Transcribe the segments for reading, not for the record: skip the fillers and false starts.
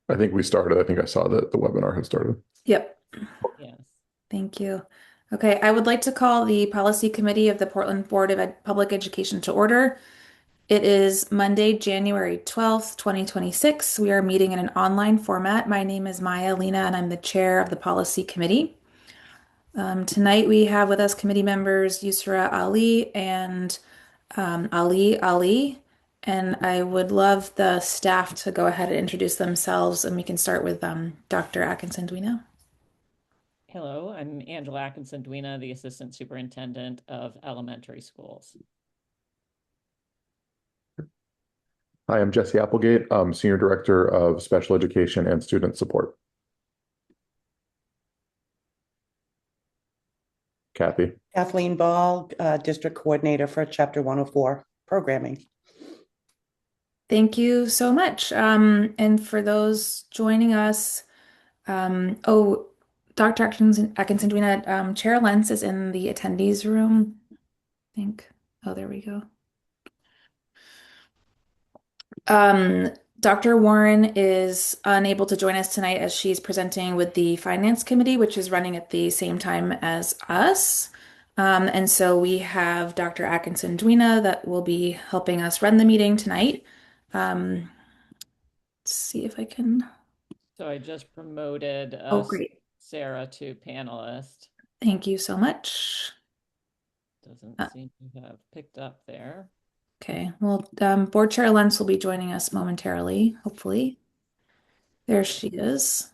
I think we started. I think I saw that the webinar had started. Yep. Yes. Thank you. Okay, I would like to call the Policy Committee of the Portland Board of Public Education to order. It is Monday, January 12th, 2026. We are meeting in an online format. My name is Maya Lena, and I'm the chair of the Policy Committee. Tonight we have with us committee members Yusra Ali and Ali. And I would love the staff to go ahead and introduce themselves, and we can start with Dr. Atkinson-Duino. Hello, I'm Angela Atkinson-Duina, the Assistant Superintendent of Elementary Schools. Hi, I'm Jesse Applegate, Senior Director of Special Education and Student Support. Kathy. Kathleen Ball, District Coordinator for Chapter 104 Programming. Thank you so much. And for those joining us, Dr. Atkinson-Duina, Chair Lentz is in the attendees room, I think. Oh, there we go. Dr. Warren is unable to join us tonight as she's presenting with the Finance Committee, which is running at the same time as us. And so we have Dr. Atkinson-Duina that will be helping us run the meeting tonight. Let's see if I can. So I just promoted Oh, great. Sarah to panelist. Thank you so much. Doesn't seem to have picked up there. Okay, well, Board Chair Lentz will be joining us momentarily, hopefully. There she is.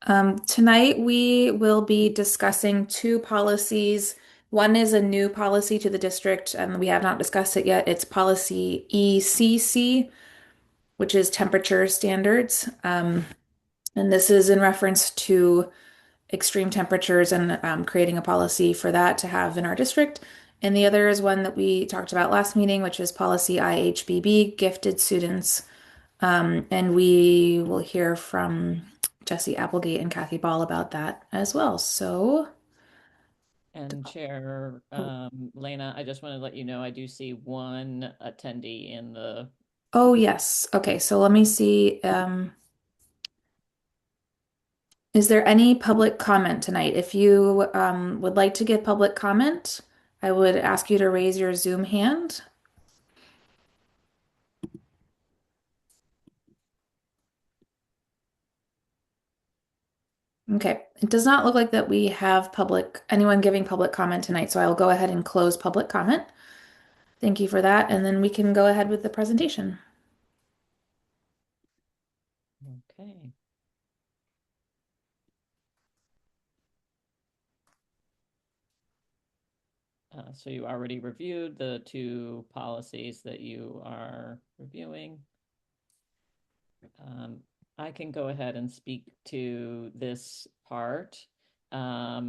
Tonight we will be discussing two policies. One is a new policy to the district, and we have not discussed it yet. It's policy ECC, which is temperature standards. And this is in reference to extreme temperatures and creating a policy for that to have in our district. And the other is one that we talked about last meeting, which is policy IHBB, gifted students. And we will hear from Jesse Applegate and Kathy Ball about that as well. So, And Chair Lena, I just want to let you know I do see one attendee in the. oh yes. Okay, so let me see. Is there any public comment tonight? If you would like to give public comment, I would ask you to raise your Zoom hand. Okay, it does not look like that we have anyone giving public comment tonight, so I will go ahead and close public comment. Thank you for that, and then we can go ahead with the presentation. Okay. So you already reviewed the two policies that you are reviewing. I can go ahead and speak to this part. A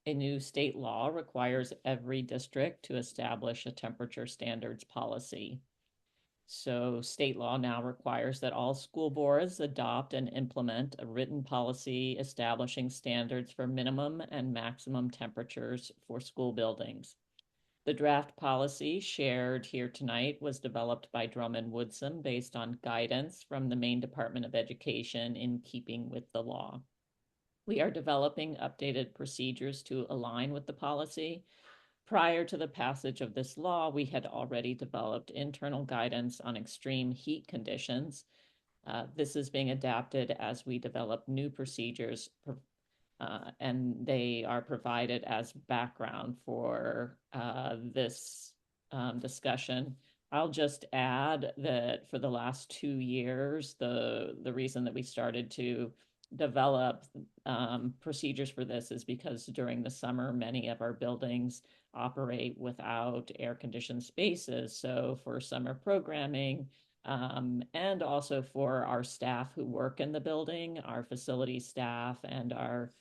new state law requires every district to establish a temperature standards policy. So state law now requires that all school boards adopt and implement a written policy establishing standards for minimum and maximum temperatures for school buildings. The draft policy shared here tonight was developed by Drummond Woodsum based on guidance from the Maine Department of Education in keeping with the law. We are developing updated procedures to align with the policy. Prior to the passage of this law, we had already developed internal guidance on extreme heat conditions. This is being adapted as we develop new procedures and they are provided as background for this discussion. I'll just add that for the last 2 years, the reason that we started to develop procedures for this is because during the summer, many of our buildings operate without air-conditioned spaces. So for summer programming, and also for our staff who work in the building, our facility staff and our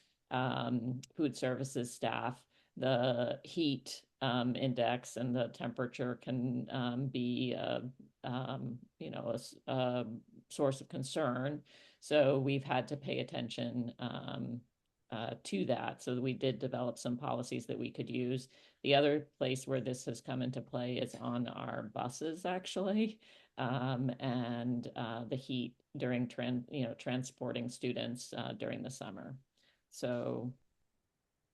food services staff, the heat index and the temperature can be, a source of concern. So we've had to pay attention to that. So we did develop some policies that we could use. The other place where this has come into play is on our buses, actually. and the heat during transporting students during the summer. So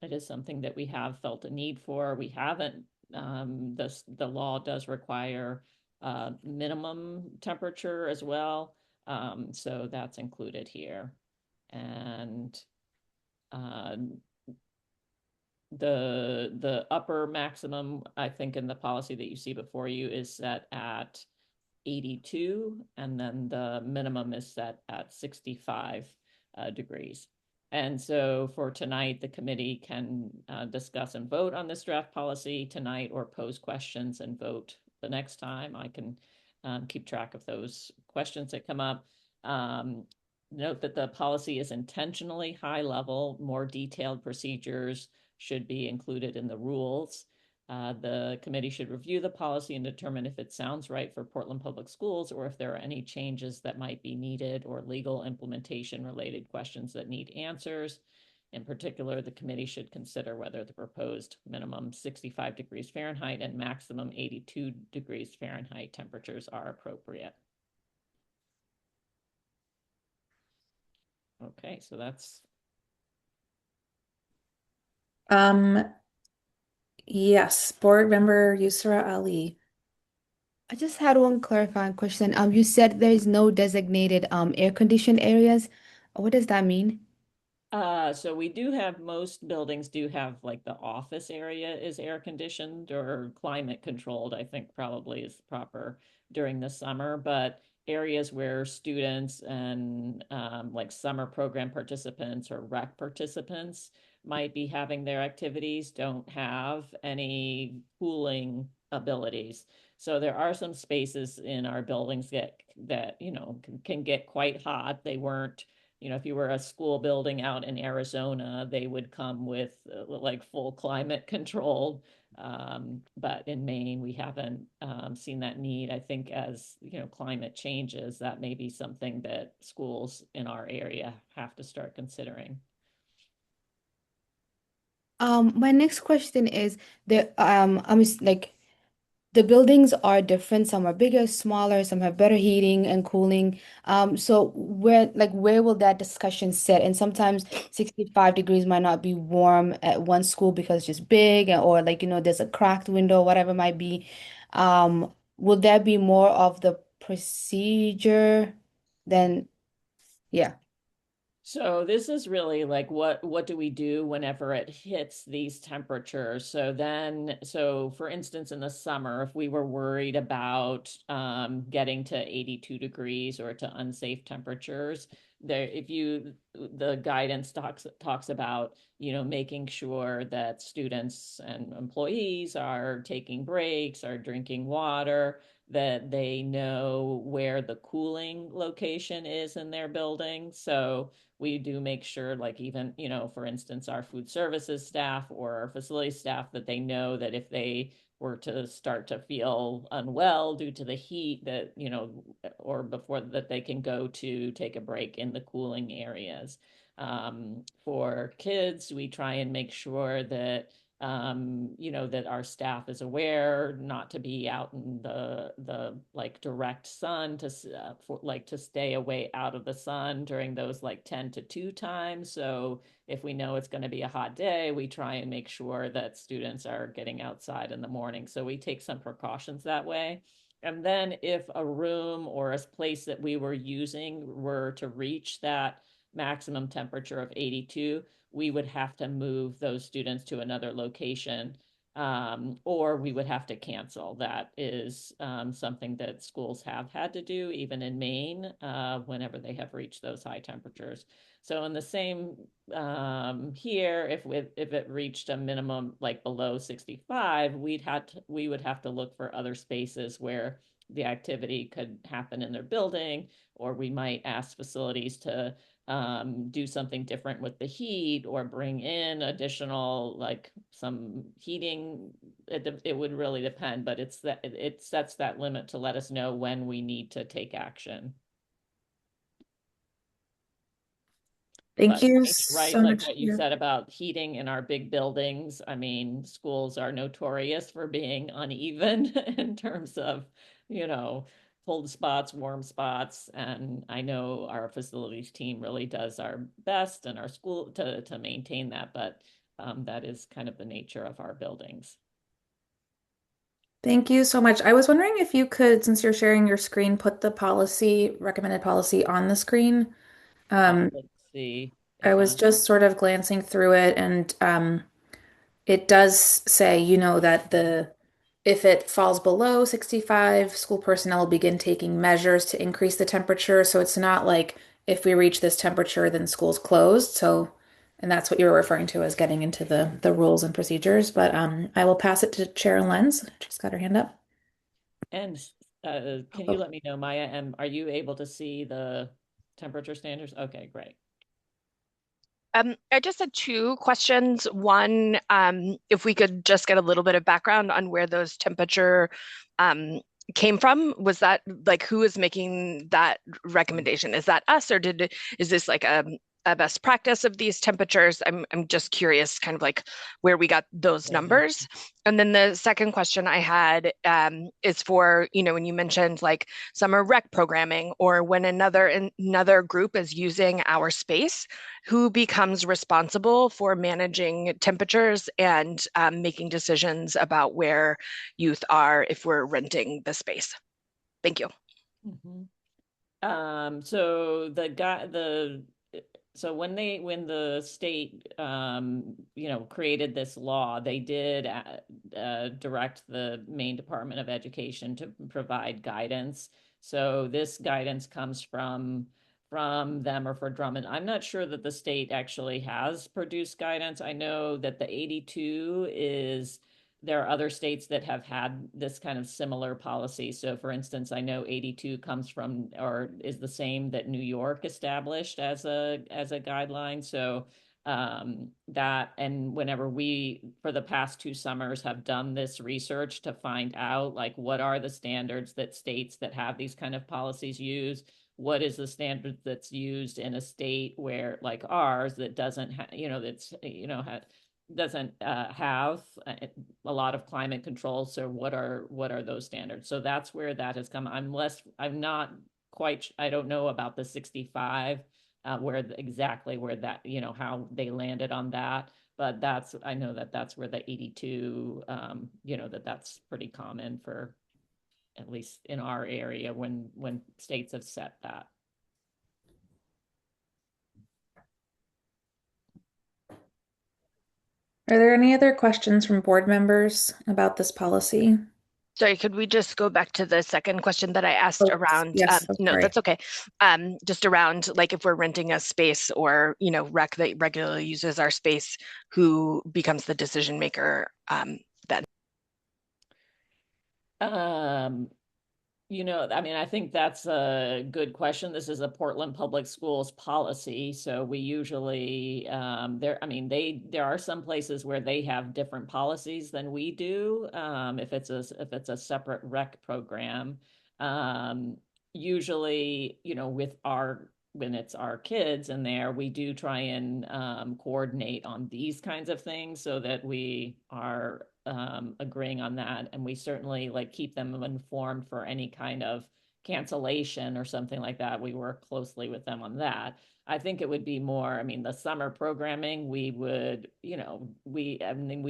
it is something that we have felt a need for. We haven't, the law does require minimum temperature as well. So that's included here. And the upper maximum, I think, in the policy that you see before you is set at 82, and then the minimum is set at 65 degrees. And so for tonight, the committee can discuss and vote on this draft policy tonight, or pose questions and vote the next time. I can keep track of those questions that come up. Note that the policy is intentionally high level. More detailed procedures should be included in the rules. The committee should review the policy and determine if it sounds right for Portland Public Schools, or if there are any changes that might be needed, or legal implementation related questions that need answers. In particular, the committee should consider whether the proposed minimum 65 degrees Fahrenheit and maximum 82 degrees Fahrenheit temperatures are appropriate. Okay, so that's. Yes, Board Member Yusra Ali. I just had one clarifying question. You said there is no designated air-conditioned areas. What does that mean? So we do have, most buildings do have, like, the office area is air conditioned or climate controlled, I think probably is proper during the summer, but areas where students and like summer program participants or rec participants might be having their activities don't have any cooling abilities. So there are some spaces in our buildings that can get quite hot. They weren't, if you were a school building out in Arizona, they would come with like full climate controlled. But in Maine, we haven't seen that need. I think as climate changes, that may be something that schools in our area have to start considering. My next question is like the buildings are different. Some are bigger, smaller, some have better heating and cooling. So where will that discussion sit? And sometimes 65 degrees might not be warm at one school because it's just big, or there's a cracked window, whatever it might be. Will there be more of the procedure than, yeah. So this is really like, what do we do whenever it hits these temperatures? So for instance, in the summer, if we were worried about getting to 82 degrees or to unsafe temperatures, the guidance talks about making sure that students and employees are taking breaks, are drinking water, that they know where the cooling location is in their building. So we do make sure, like, even, for instance, our food services staff or our facility staff, that they know that if they were to start to feel unwell due to the heat, that, or before that, they can go to take a break in the cooling areas. For kids, we try and make sure that that our staff is aware not to be out in the like direct sun, to stay away out of the sun during those like 10 to 2 times. So if we know it's going to be a hot day, we try and make sure that students are getting outside in the morning. So we take some precautions that way. And then if a room or a place that we were using were to reach that maximum temperature of 82, we would have to move those students to another location, or we would have to cancel. That is something that schools have had to do, even in Maine, whenever they have reached those high temperatures. So in the same here, if it reached a minimum like below 65, we would have to look for other spaces where the activity could happen in their building, or we might ask facilities to do something different with the heat, or bring in additional, like, some heating. It would really depend, but it sets that limit to let us know when we need to take action. Thank you Right, so like much. what you said about heating in our big buildings. I mean, schools are notorious for being uneven in terms of, cold spots, warm spots, and I know our facilities team really does our best and our school to maintain that, but that is kind of the nature of our buildings. Thank you so much. I was wondering if you could, since you're sharing your screen, put the policy, recommended policy on the screen. Let's see I if was I'm, just sort of glancing through it, and it does say, that if it falls below 65, school personnel will begin taking measures to increase the temperature. So it's not like if we reach this temperature, then school's closed. So, and that's what you were referring to as getting into the rules and procedures. But I will pass it to Chair Lenz. She's got her hand up. and can you Oh. let me know, Maya, and are you able to see the temperature standards? Okay, great. I just had two questions. One, if we could just get a little bit of background on where those temperature came from. Was that like who is making that recommendation? Is that us, or is this like a best practice of these temperatures? I'm just curious, kind of like where we got those numbers. And then the second question I had is for, when you mentioned like summer rec programming or when another group is using our space, who becomes responsible for managing temperatures and making decisions about where youth are if we're renting the space? Thank you. So when the state created this law, they did direct the Maine Department of Education to provide guidance. So this guidance comes from them or for Drummond. I'm not sure that the state actually has produced guidance. I know that the 82 is, there are other states that have had this kind of similar policy. So for instance, I know 82 comes from or is the same that New York established as a guideline. So that, and whenever we for the past 2 summers have done this research to find out like what are the standards that states that have these kind of policies use, what is the standard that's used in a state where like ours that doesn't doesn't have a lot of climate control. So what are those standards? So that's where that has come. I'm not quite, I don't know about the 65, exactly where that, how they landed on that. But I know that that's where the 82, that's pretty common for, at least in our area, when states have set that. Are there any other questions from board members about this policy? Sorry, could we just go back to the second question that I asked Oh, around? yes, No, sorry. that's okay. Just around like if we're renting a space or, rec that regularly uses our space, who becomes the decision maker then? I think that's a good question. This is a Portland Public Schools policy, so we usually there are some places where they have different policies than we do. If it's a separate rec program, usually when it's our kids in there, we do try and coordinate on these kinds of things so that we are agreeing on that, and we certainly like keep them informed for any kind of cancellation or something like that. We work closely with them on that. I think it would be more, the summer programming, we would, we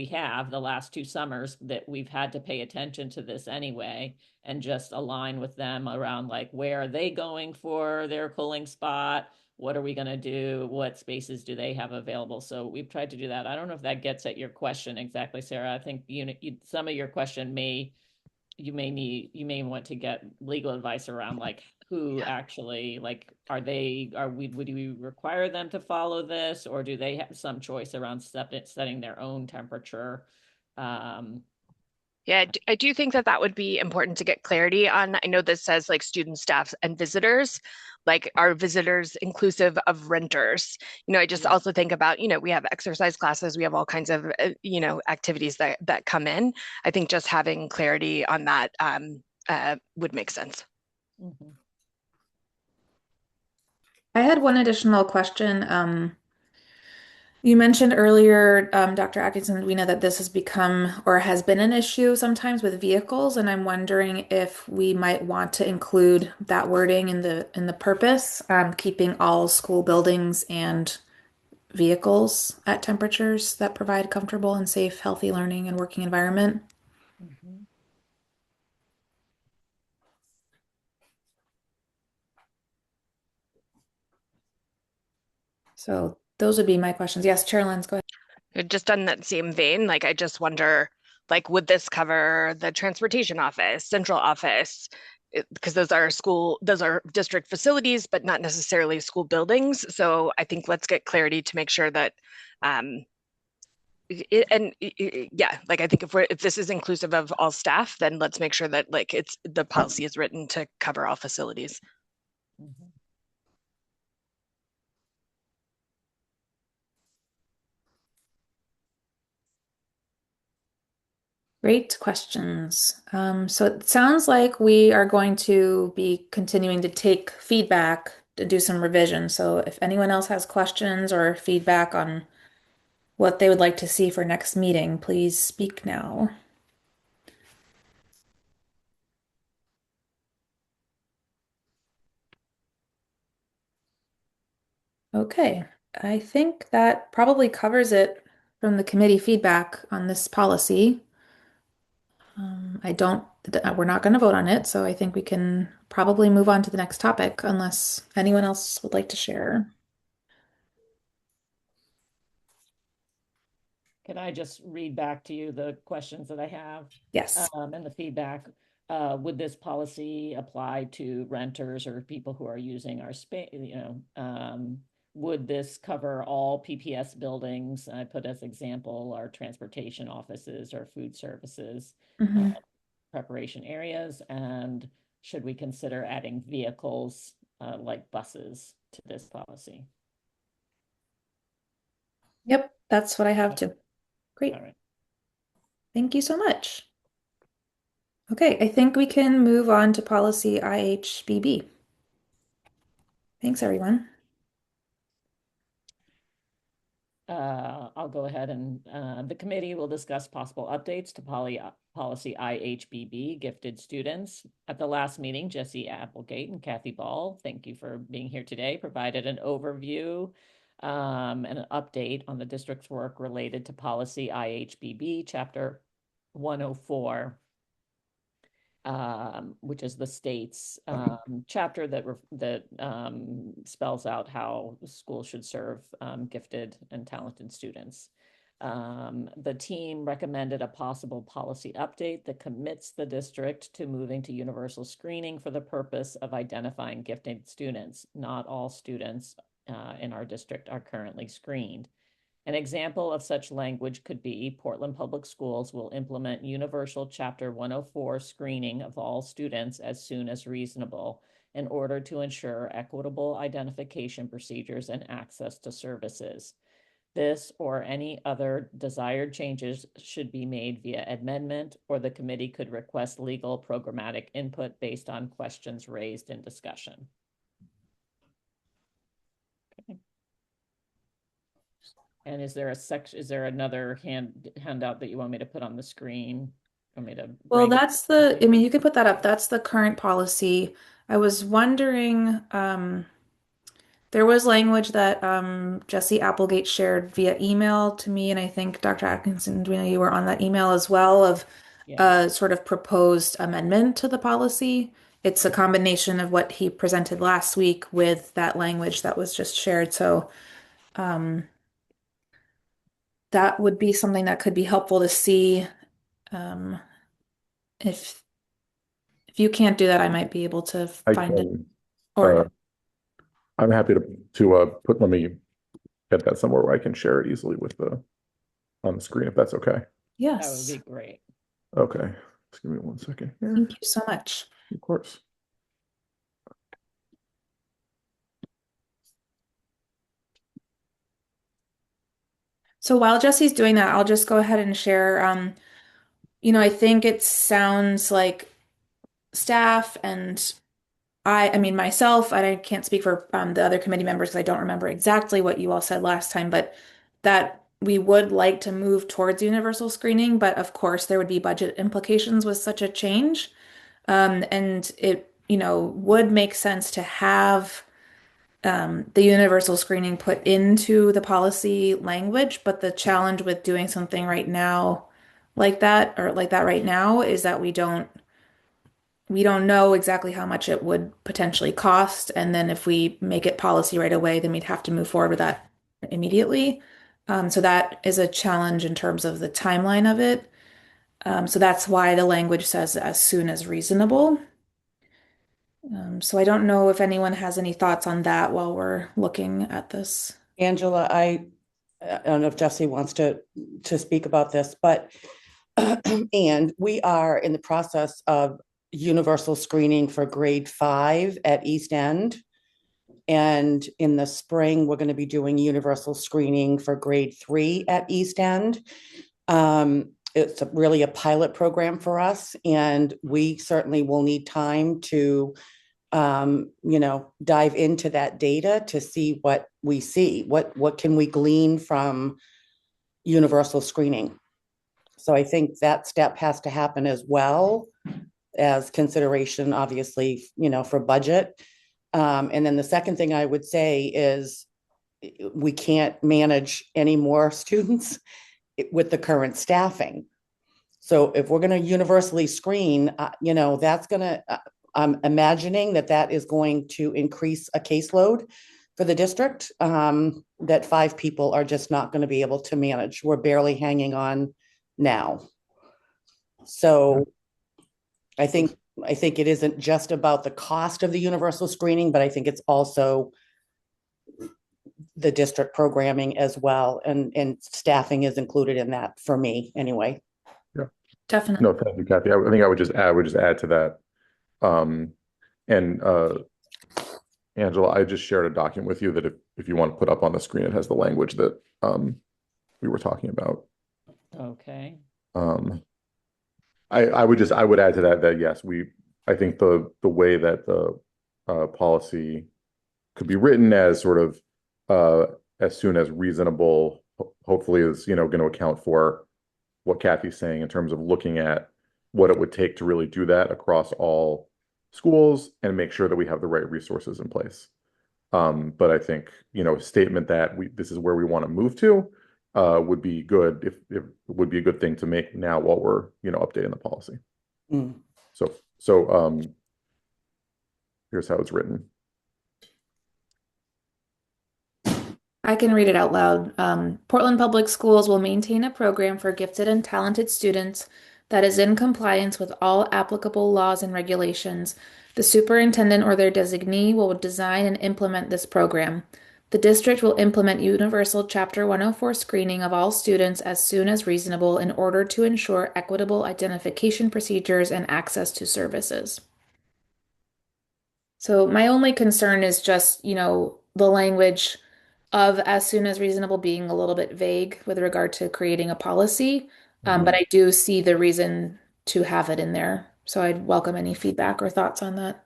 have the last 2 summers that we've had to pay attention to this anyway, and just align with them around like where are they going for their cooling spot, what are we going to do, what spaces do they have available. So we've tried to do that. I don't know if that gets at your question exactly, Sarah. I think some of your question you may want to get legal advice around like who actually, like, would we require them to follow this, or do they have some choice around setting their own temperature? Yeah, I do think that would be important to get clarity on. I know this says like students, staff, and visitors. Like, are visitors inclusive of renters? I just also think about, we have exercise classes, we have all kinds of, activities that come in. I think just having clarity on that would make sense. Mm-hmm. I had one additional question. You mentioned earlier, Dr. Atkinson, we know that this has become or has been an issue sometimes with vehicles, and I'm wondering if we might want to include that wording in the purpose, keeping all school buildings and vehicles at temperatures that provide comfortable and safe, healthy learning and working environment. Mhm. So those would be my questions. Yes, Chair Lenz, go ahead. Just on that same vein, like I just wonder, like, would this cover the transportation office, central office? Because those are district facilities, but not necessarily school buildings. So I think let's get clarity to make sure that, yeah, like I think if this is inclusive of all staff, then let's make sure that like the policy is written to cover all facilities. Mhm. Great questions. So it sounds like we are going to be continuing to take feedback to do some revision. So if anyone else has questions or feedback on what they would like to see for next meeting, please speak now. Okay, I think that probably covers it from the committee feedback on this policy. I don't, we're not going to vote on it, so I think we can probably move on to the next topic unless anyone else would like to share. Can I just read back to you the questions that I have Yes. and the feedback? Would this policy apply to renters or people who are using our space? Would this cover all PPS buildings? I put as example our transportation offices or food services, Mhm. preparation areas, and should we consider adding vehicles like buses to this policy? Yep, that's what I have too. Great. All right. Thank you so much. Okay, I think we can move on to policy IHBB. Thanks, everyone. I'll go ahead and the committee will discuss possible updates to policy IHBB, gifted students. At the last meeting, Jesse Applegate and Kathy Ball, thank you for being here today, provided an overview and an update on the district's work related to policy IHBB, chapter 104. Which is the state's chapter that spells out how schools should serve gifted and talented students. The team recommended a possible policy update that commits the district to moving to universal screening for the purpose of identifying gifted students. Not all students in our district are currently screened. An example of such language could be Portland Public Schools will implement universal Chapter 104 screening of all students as soon as reasonable in order to ensure equitable identification procedures and access to services. This or any other desired changes should be made via amendment, or the committee could request legal programmatic input based on questions raised in discussion. Okay. And is there a section, is there another handout that you want me to put on the screen? Want me to Well, bring? that's I mean, you can put that up. That's the current policy. I was wondering, there was language that Jesse Applegate shared via email to me, and I think Dr. Atkinson, Dwayne, you were on that email as well, of Yeah. a sort of proposed amendment to the policy. It's a combination of what he presented last week with that language that was just shared. So that would be something that could be helpful to see. Um, if if you can't do that, I might be able to I find it. can, Or I'm happy to let me get that somewhere where I can share it easily with on the screen, if that's okay. That would be yes, great. Okay, just give me 1 second here. thank you so much. Of course. So while Jesse's doing that, I'll just go ahead and share. I think it sounds like staff and I mean myself, I can't speak for the other committee members because I don't remember exactly what you all said last time, but that we would like to move towards universal screening, but of course there would be budget implications with such a change. And it, would make sense to have the universal screening put into the policy language, but the challenge with doing something right now like that or like that right now is that we don't know exactly how much it would potentially cost. And then if we make it policy right away, then we'd have to move forward with that immediately. So that is a challenge in terms of the timeline of it. So that's why the language says as soon as reasonable. So I don't know if anyone has any thoughts on that while we're looking at this. Angela, I don't know if Jesse wants to speak about this, but and we are in the process of universal screening for grade 5 at East End. And in the spring, we're going to be doing universal screening for grade 3 at East End. It's really a pilot program for us, and we certainly will need time to dive into that data to see what we see. What can we glean from universal screening? So I think that step has to happen as well as consideration, obviously, for budget. And then the second thing I would say is we can't manage any more students with the current staffing. So if we're going to universally screen, that's going to, I'm imagining that is going to increase a caseload for the district that 5 people are just not going to be able to manage. We're barely hanging on now. So I think it isn't just about the cost of the universal screening, but I think it's also the district programming as well. And staffing is included in that for me anyway. Yeah. Definitely. No, thank you, Kathy. I think I would just add to that. And Angela, I just shared a document with you that if you want to put up on the screen, it has the language that we were talking about. Okay. I would add to that yes, I think the way that the policy could be written as sort of as soon as reasonable, hopefully is going to account for what Kathy's saying in terms of looking at what it would take to really do that across all schools and make sure that we have the right resources in place. But I think a statement that this is where we want to move to would be good if would be a good thing to make now while we're updating the policy. So here's how it's written. I can read it out loud. Portland Public Schools will maintain a program for gifted and talented students that is in compliance with all applicable laws and regulations. The superintendent or their designee will design and implement this program. The district will implement universal Chapter 104 screening of all students as soon as reasonable in order to ensure equitable identification procedures and access to services. So my only concern is just, the language of as soon as reasonable being a little bit vague with regard to creating a policy. But I do see the reason to have it in there. So I'd welcome any feedback or thoughts on that.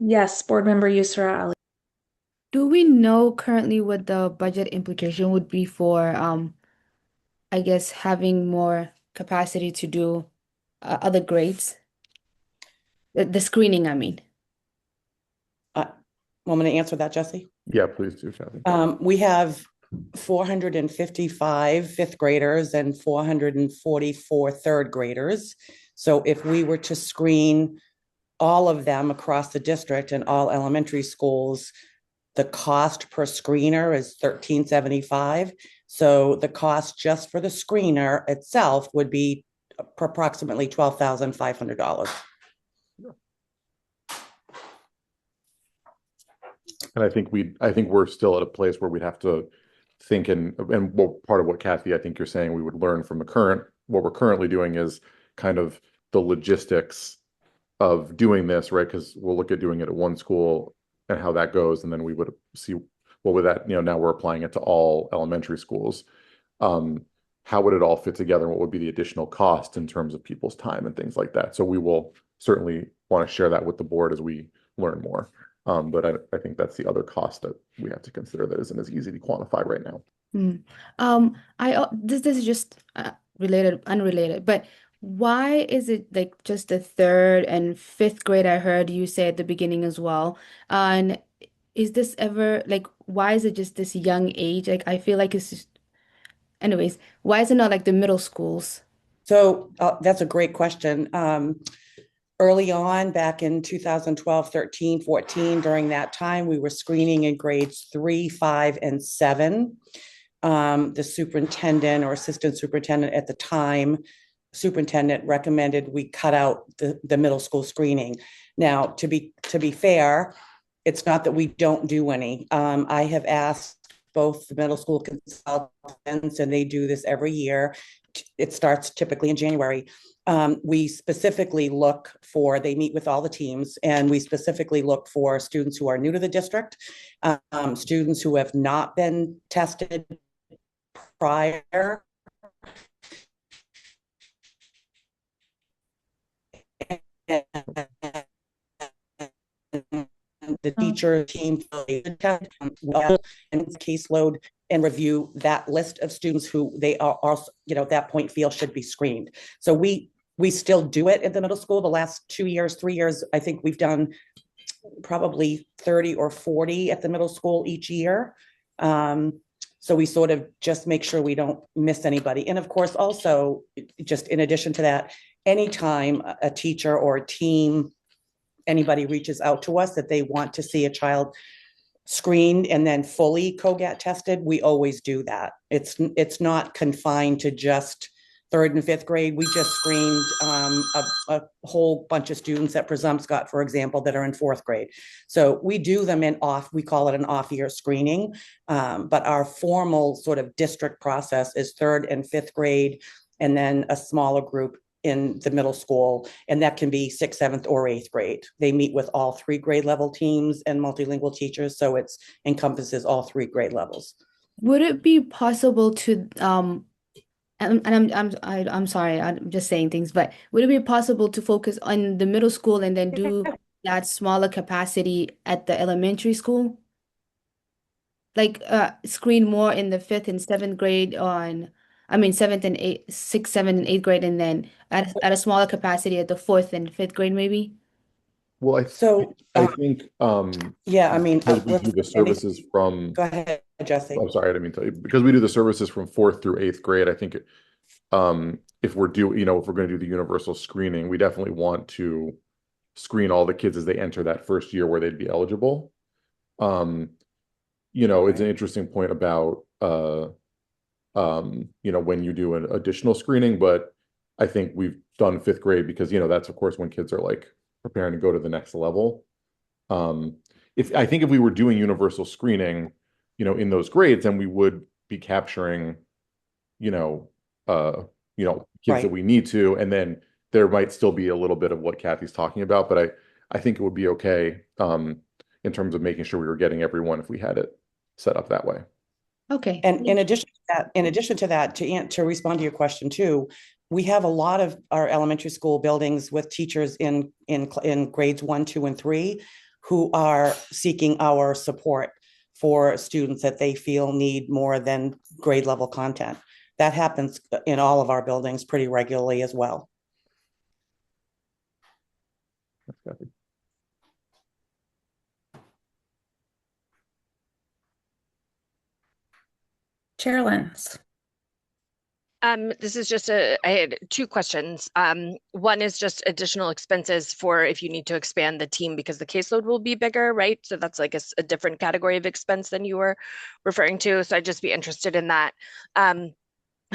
Yes, Board Member Yusra Ali. Do we know currently what the budget implication would be for, I guess, having more capacity to do other grades? The screening, I mean. Want me to answer that, Jesse? Yeah, please do, Kathy. We have 455 fifth graders and 444 third graders. So if we were to screen all of them across the district and all elementary schools, the cost per screener is $13.75. So the cost just for the screener itself would be approximately $12,500. And I think we're still at a place where we'd have to think and well, part of what Kathy, I think you're saying we would learn from what we're currently doing is kind of the logistics of doing this, right? Because we'll look at doing it at one school and how that goes, and then we would see, well, with that, now we're applying it to all elementary schools. How would it all fit together? And what would be the additional cost in terms of people's time and things like that? So we will certainly want to share that with the board as we learn more. But I think that's the other cost that we have to consider that isn't as easy to quantify right now. This is just unrelated, but why is it like just the third and fifth grade? I heard you say at the beginning as well. And is this ever like why is it just this young age? Like I feel like it's just, anyways, why is it not like the middle schools? So that's a great question. Early on, back in 2012, 13, 14, during that time, we were screening in grades 3, 5, and 7. The superintendent or assistant superintendent at the time, superintendent recommended we cut out the middle school screening. Now, to be fair, it's not that we don't do any. I have asked both the middle school consultants, and they do this every year. It starts typically in January. We specifically look for, they meet with all the teams, and we specifically look for students who are new to the district, students who have not been tested prior, the teacher team and caseload and review that list of students who they are also, at that point feel should be screened. So we still do it at the middle school. The last 2 years, 3 years, I think we've done probably 30 or 40 at the middle school each year. So we sort of just make sure we don't miss anybody. And of course, also, just in addition to that, anytime a teacher or a team, anybody reaches out to us that they want to see a child screened and then fully COGAT tested, we always do that. It's not confined to just third and fifth grade. We just screened a whole bunch of students at Presumpscot, for example, that are in fourth grade. So we do them we call it an off-year screening, but our formal sort of district process is third and fifth grade, and then a smaller group in the middle school, and that can be sixth, seventh, or eighth grade. They meet with all 3 grade level teams and multilingual teachers, so it encompasses all 3 grade levels. Would it be possible to I'm sorry, I'm just saying things, but would it be possible to focus on the middle school and then do that smaller capacity at the elementary school? Like screen more in the fifth and seventh grade seventh and eighth, sixth, seventh, and eighth grade, and then at a smaller capacity at the fourth and fifth grade, maybe? Well, I think yeah, I mean, because we do the services from. Go ahead, Jesse. I'm sorry, I didn't mean to tell you. Because we do the services from fourth through eighth grade, I think if we're going to do the universal screening, we definitely want to screen all the kids as they enter that first year where they'd be eligible. It's an interesting point about when you do an additional screening, but I think we've done fifth grade because that's of course when kids are like preparing to go to the next level. I think if we were doing universal screening, in those grades, then we would be capturing, kids Right. that we need to, and then there might still be a little bit of what Kathy's talking about, but I think it would be okay in terms of making sure we were getting everyone if we had it set up that way. Okay. And in addition to that, to respond to your question too, we have a lot of our elementary school buildings with teachers in grades 1, 2, and 3 who are seeking our support for students that they feel need more than grade level content. That happens in all of our buildings pretty regularly as well. That's Kathy. Chair Lens. This is just I had 2 questions. One is just additional expenses for if you need to expand the team because the caseload will be bigger, right? So that's like a different category of expense than you were referring to. So I'd just be interested in that. And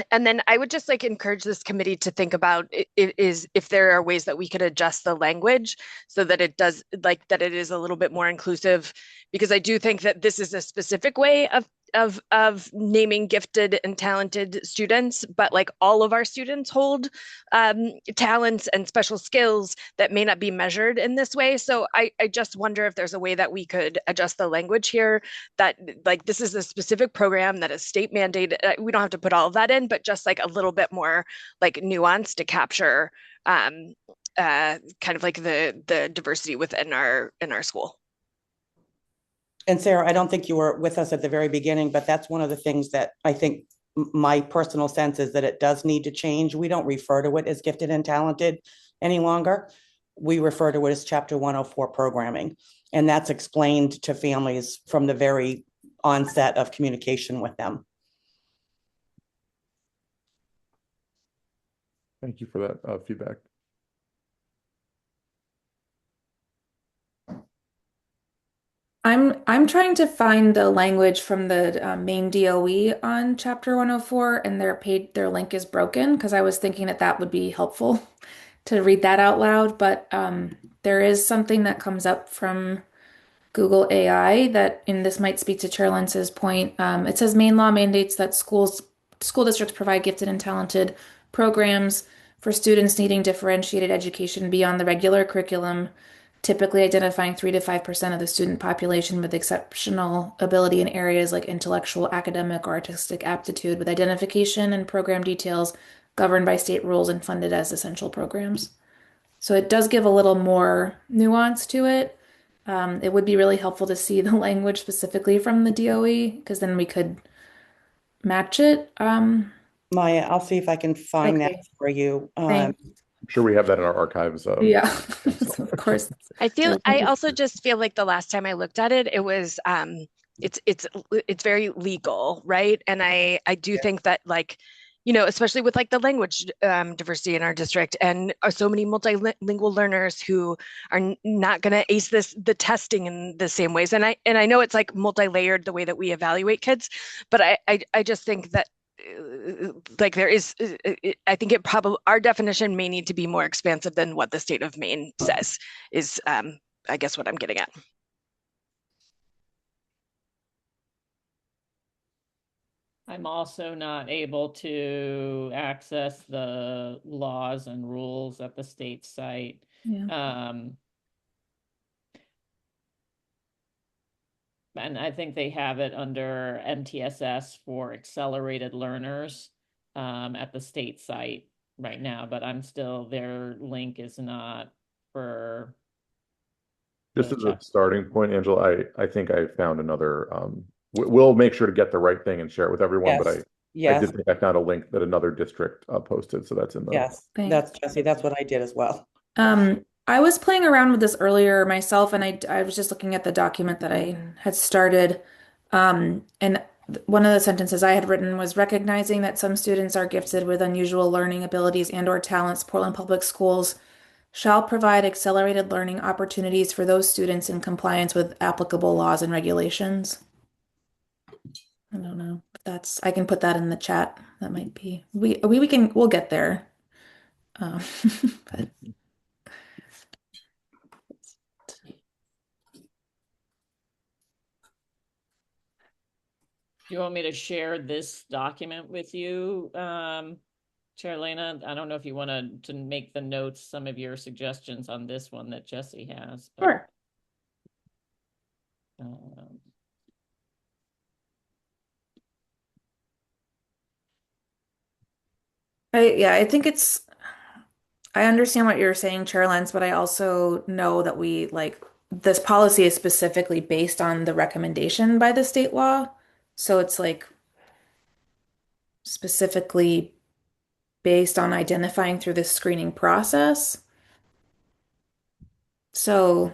then I would just like encourage this committee to think about if there are ways that we could adjust the language so that it does that it is a little bit more inclusive, because I do think that this is a specific way of naming gifted and talented students, but like all of our students hold talents and special skills that may not be measured in this way. So I just wonder if there's a way that we could adjust the language here, that like this is a specific program that is state mandated. We don't have to put all of that in, but just like a little bit more like nuance to capture kind of like the diversity within our school. And Sarah, I don't think you were with us at the very beginning, but that's one of the things that I think my personal sense is that it does need to change. We don't refer to it as gifted and talented any longer. We refer to it as Chapter 104 programming. And that's explained to families from the very onset of communication with them. Thank you for that feedback. I'm trying to find the language from the main DOE on Chapter 104, and their link is broken because I was thinking that that would be helpful to read that out loud. But there is something that comes up from Google AI that, and this might speak to Chair Lentz's point. It says main law mandates that school districts provide gifted and talented programs for students needing differentiated education beyond the regular curriculum, typically identifying 3 to 5% of the student population with exceptional ability in areas like intellectual, academic, or artistic aptitude, with identification and program details governed by state rules and funded as essential programs. So it does give a little more nuance to it. It would be really helpful to see the language specifically from the DOE, because then we could match it. Maya, I'll see if I can find that Okay. for you. Thanks. I'm sure we have that in our archives. Yeah, of course. I also just feel like the last time I looked at it, it was it's very legal, right? And I do think that, like, you know, especially with like the language diversity in our district, and are so many multilingual learners who are not going to ace the testing in the same ways. And I know it's like multi-layered the way that we evaluate kids, but I just think that like there is, I think it probably, our definition may need to be more expansive than what the state of Maine says, is I guess what I'm getting at. I'm also not able to access the laws and rules at the state site. Yeah. And I think they have it under MTSS for accelerated learners at the state site right now, but their link is not for. Just as a starting point, Angela, I think I found another, we'll make sure to get the right thing and share it with everyone, but I did think I found a link that another district posted, so that's in the. Yes, that's Jesse, that's what I did as well. I was playing around with this earlier myself, and I was just looking at the document that I had started. And one of the sentences I had written was, recognizing that some students are gifted with unusual learning abilities and/or talents, Portland Public Schools shall provide accelerated learning opportunities for those students in compliance with applicable laws and regulations. I don't know if I can put that in the chat. That might be, we'll get there. But. Do you want me to share this document with you, Chair Lena? I don't know if you want to make the notes, some of your suggestions on this one that Jesse has. But, sure. I think I understand what you're saying, Chair Lenz, but I also know that this policy is specifically based on the recommendation by the state law. So it's like specifically based on identifying through this screening process. So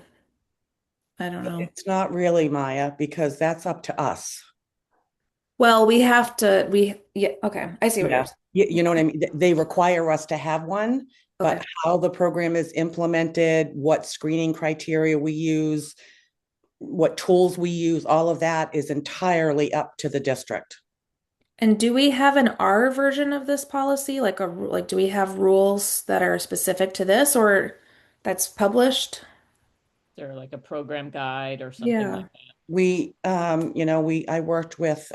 I don't know. It's not really, Maya, because that's up to us. Well, we have to, okay, I see what you're saying. You know what I mean? They require us to have one, but how the program is implemented, what screening criteria we use, what tools we use, all of that is entirely up to the district. And do we have an R version of this policy? Do we have rules that are specific to this, or that's published? Is there like a program guide or something like that? We, I worked with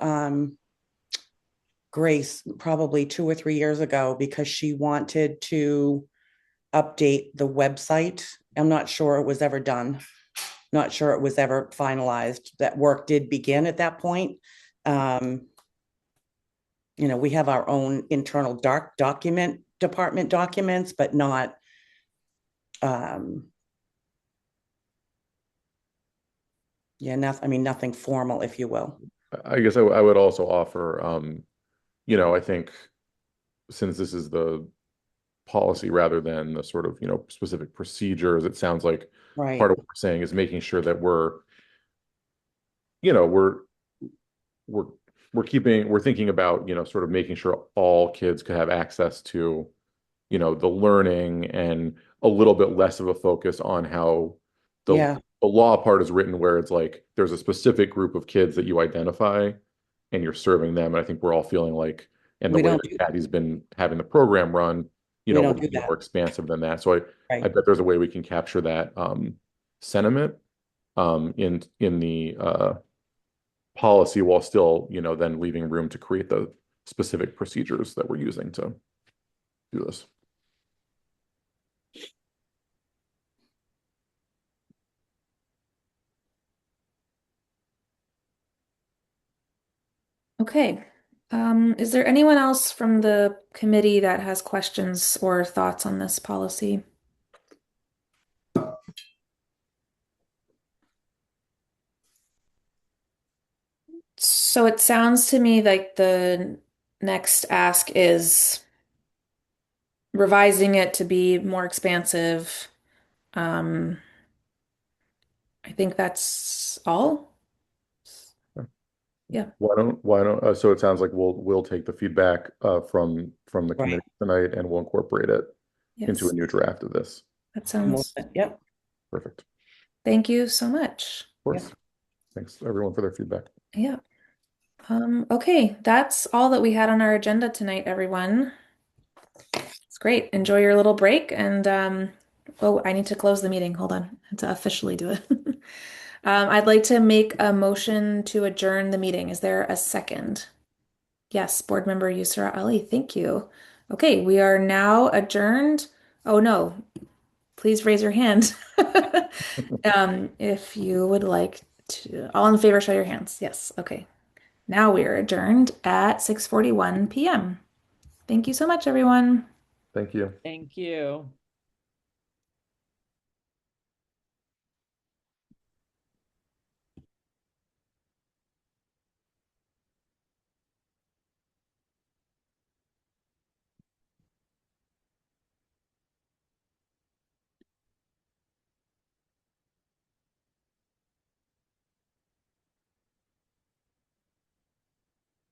Grace probably 2 or 3 years ago because she wanted to update the website. I'm not sure it was ever done. Not sure it was ever finalized. That work did begin at that point. We have our own internal department documents, but not Yeah, I mean, nothing formal, if you will. I guess I would also offer, I think since this is the policy rather than the sort of, specific procedures, it sounds like Right. part of what we're saying is making sure that you know, we're we're we're thinking about, sort of making sure all kids could have access to, the learning, and a little bit less of a focus on how the Yeah, the law part is written, where it's like there's a specific group of kids that you identify and you're serving them. And I think we're all feeling like, and the we way don't that do, Patty's been having the program run, we we're don't gonna do be that. more expansive than that. So I Right. bet there's a way we can capture that sentiment in the policy, while still, then leaving room to create the specific procedures that we're using to do this. Okay. Is there anyone else from the committee that has questions or thoughts on this policy? So it sounds to me like the next ask is revising it to be more expansive. Um, I think that's all. Yeah. Why don't so it sounds like we'll take the feedback from the Right. committee tonight, and we'll incorporate it into a Yes. new draft of this. That sounds. Yep. Perfect. Thank you so much. Of course. Thanks everyone for their feedback. Yeah. Okay, that's all that we had on our agenda tonight, everyone. It's great. Enjoy your little break, and oh, I need to close the meeting. Hold on. I have to officially do it. I'd like to make a motion to adjourn the meeting. Is there a second? Yes, Board Member Yusra Ali, thank you. Okay, we are now adjourned. Oh no, please raise your hand. If you would like to, all in favor, show your hands. Yes, okay. Now we are adjourned at 6:41 p.m. Thank you so much, everyone. Thank you. Thank you.